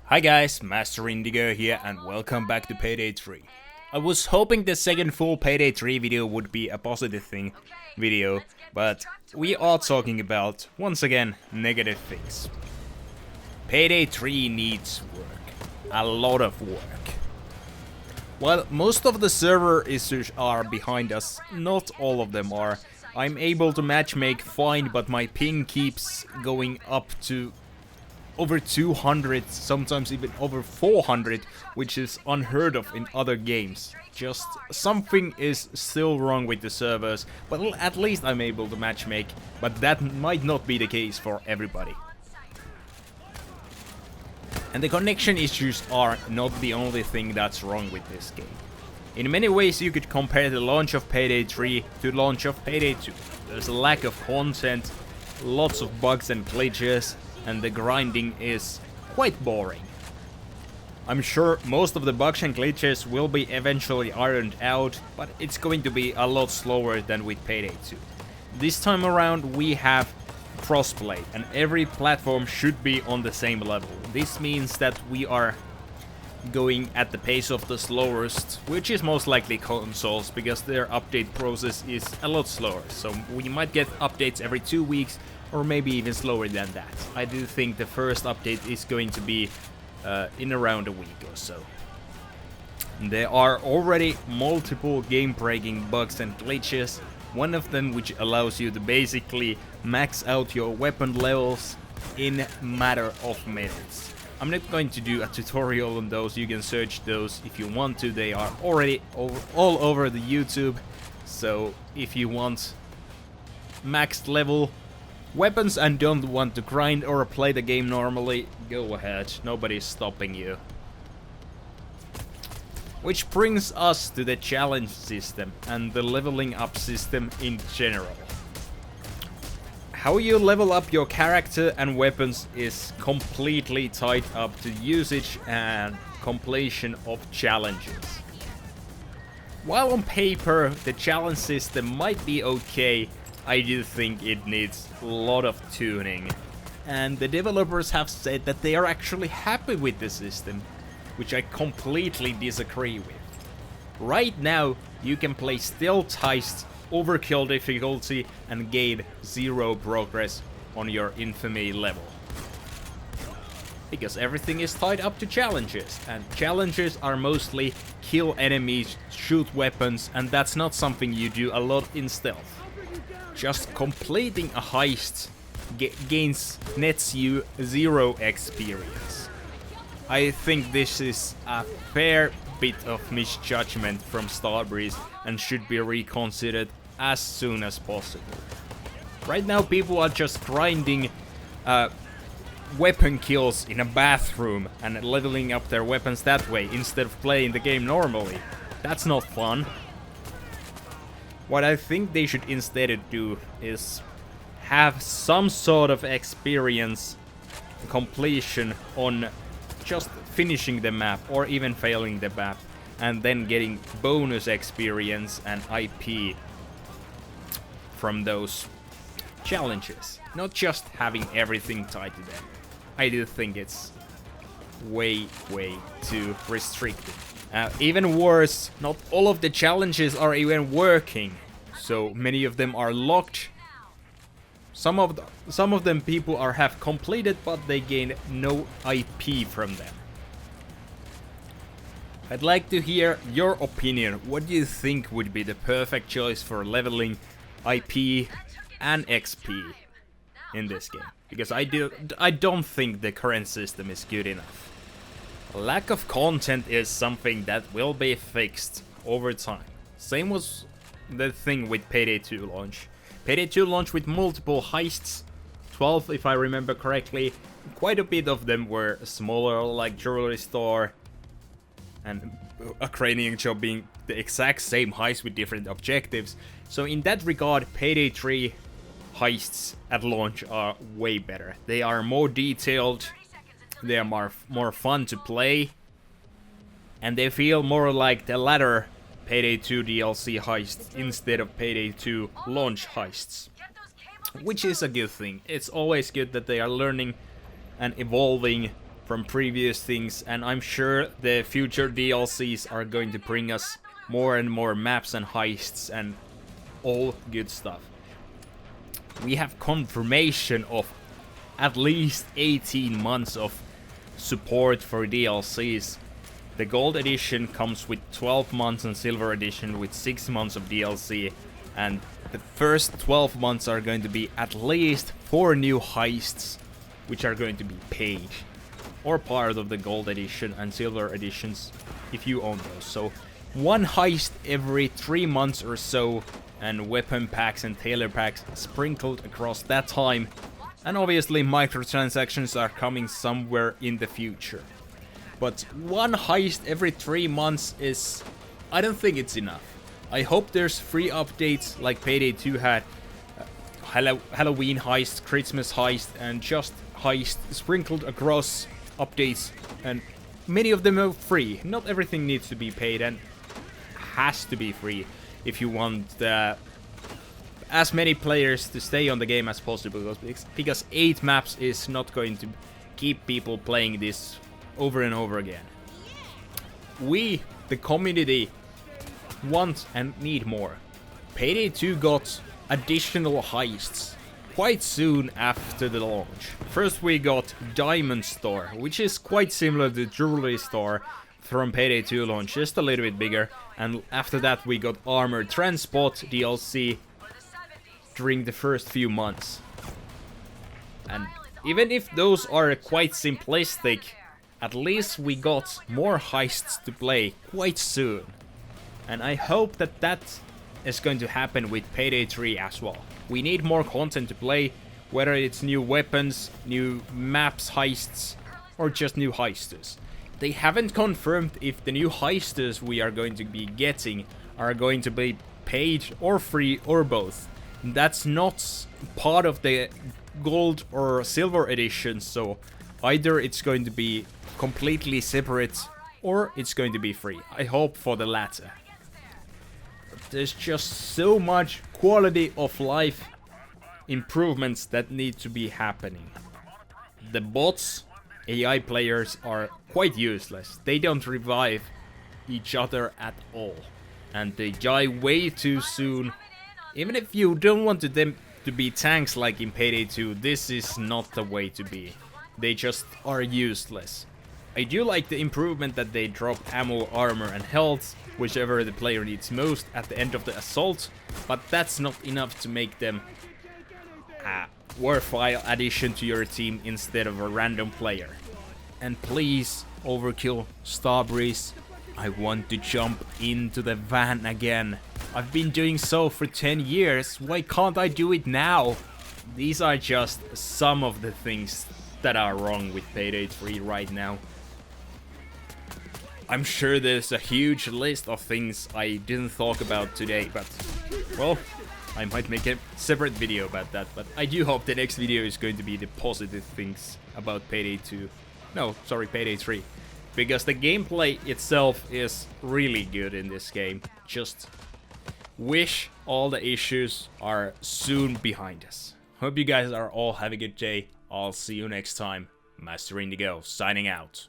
Hi guys, Master Indigo here and welcome back to Payday 3. I was hoping the second full Payday 3 video would be a positive video, but we are talking about, once again, negative things. Payday 3 needs work. A lot of work. While most of the server issues are behind us, not all of them are. I'm able to matchmake fine, but my ping keeps going up to over 200, sometimes even over 400, which is unheard of in other games. Just something is still wrong with the servers, but at least I'm able to matchmake, but that might not be the case for everybody. And the connection issues are not the only thing that's wrong with this game. In many ways you could compare the launch of Payday 3 to the launch of Payday 2. There's a lack of content, lots of bugs and glitches, and the grinding is quite boring. I'm sure most of the bugs and glitches will be eventually ironed out, but it's going to be a lot slower than with Payday 2. This time around we have crossplay, and every platform should be on the same level. This means that we are going at the pace of the slowest, which is most likely consoles, because their update process is a lot slower. So we might get updates every 2 weeks, or maybe even slower than that. I do think the first update is going to be in around a week or so. There are already multiple game-breaking bugs and glitches. One of them which allows you to basically max out your weapon levels in a matter of minutes. I'm not going to do a tutorial on those, you can search those if you want to, they are already all over the YouTube. So if you want maxed level weapons and don't want to grind or play the game normally, go ahead, nobody's stopping you. Which brings us to the challenge system and the leveling up system in general. How you level up your character and weapons is completely tied up to usage and completion of challenges. While on paper the challenge system might be okay, I do think it needs a lot of tuning. And the developers have said that they are actually happy with the system, which I completely disagree with. Right now, you can play stealth heist, overkill difficulty, and gain 0 progress on your infamy level. Because everything is tied up to challenges, and challenges are mostly kill enemies, shoot weapons, and that's not something you do a lot in stealth. Just completing a heist nets you 0 experience. I think this is a fair bit of misjudgment from Starbreeze and should be reconsidered as soon as possible. Right now people are just grinding weapon kills in a bathroom and leveling up their weapons that way instead of playing the game normally. That's not fun. What I think they should instead do is have some sort of experience completion on just finishing the map or even failing the map, and then getting bonus experience and IP from those challenges, not just having everything tied to them. I do think it's way too restrictive. Even worse, not all of the challenges are even working, so many of them are locked. Some of them people have completed, but they gain no IP from them. I'd like to hear your opinion. What do you think would be the perfect choice for leveling IP and XP in this game? Because I don't think the current system is good enough. Lack of content is something that will be fixed over time. Same was the thing with Payday 2 launch. Payday 2 launched with multiple heists, 12 if I remember correctly. Quite a bit of them were smaller, like jewelry store and a craning job being the exact same heist with different objectives. So in that regard, Payday 3 heists at launch are way better. They are more detailed, they are more fun to play, and they feel more like the latter Payday 2 DLC heists instead of Payday 2 launch heists. Which is a good thing. It's always good that they are learning and evolving from previous things, and I'm sure the future DLCs are going to bring us more and more maps and heists and all good stuff. We have confirmation of at least 18 months of support for DLCs. The Gold Edition comes with 12 months and Silver Edition with 6 months of DLC. And the first 12 months are going to be at least 4 new heists, which are going to be paid. Or part of the Gold Edition and Silver Editions, if you own those. So, 1 heist every 3 months or so, and weapon packs and tailor packs sprinkled across that time. And obviously microtransactions are coming somewhere in the future. But 1 heist every 3 months is... I don't think it's enough. I hope there's free updates like Payday 2 had. Halloween heist, Christmas heist, and just heist sprinkled across updates. And many of them are free. Not everything needs to be paid and has to be free if you want as many players to stay on the game as possible. Because 8 maps is not going to keep people playing this over and over again. We, the community, want and need more. Payday 2 got additional heists quite soon after the launch. First we got Diamond Store, which is quite similar to Jewelry Store from Payday 2 launch, just a little bit bigger. And after that we got Armored Transport DLC during the first few months. And even if those are quite simplistic, at least we got more heists to play quite soon. And I hope that that is going to happen with Payday 3 as well. We need more content to play, whether it's new weapons, new maps, heists, or just new heisters. They haven't confirmed if the new heisters we are going to be getting are going to be paid or free or both. That's not part of the Gold or Silver Edition, so either it's going to be completely separate or it's going to be free. I hope for the latter. There's just so much quality of life improvements that need to be happening. The bots, AI players, are quite useless. They don't revive each other at all. And they die way too soon. Even if you don't want them to be tanks like in Payday 2, this is not the way to be. They just are useless. I do like the improvement that they drop ammo, armor and health, whichever the player needs most at the end of the assault, but that's not enough to make them a worthwhile addition to your team instead of a random player. And please, Overkill, Starbreeze, I want to jump into the van again. I've been doing so for 10 years, why can't I do it now? These are just some of the things that are wrong with Payday 3 right now. I'm sure there's a huge list of things I didn't talk about today, but, well, I might make a separate video about that, but I do hope the next video is going to be the positive things about Payday 2. No, sorry, Payday 3. Because the gameplay itself is really good in this game. Just wish all the issues are soon behind us. Hope you guys are all having a good day. I'll see you next time. Master Indigo, signing out.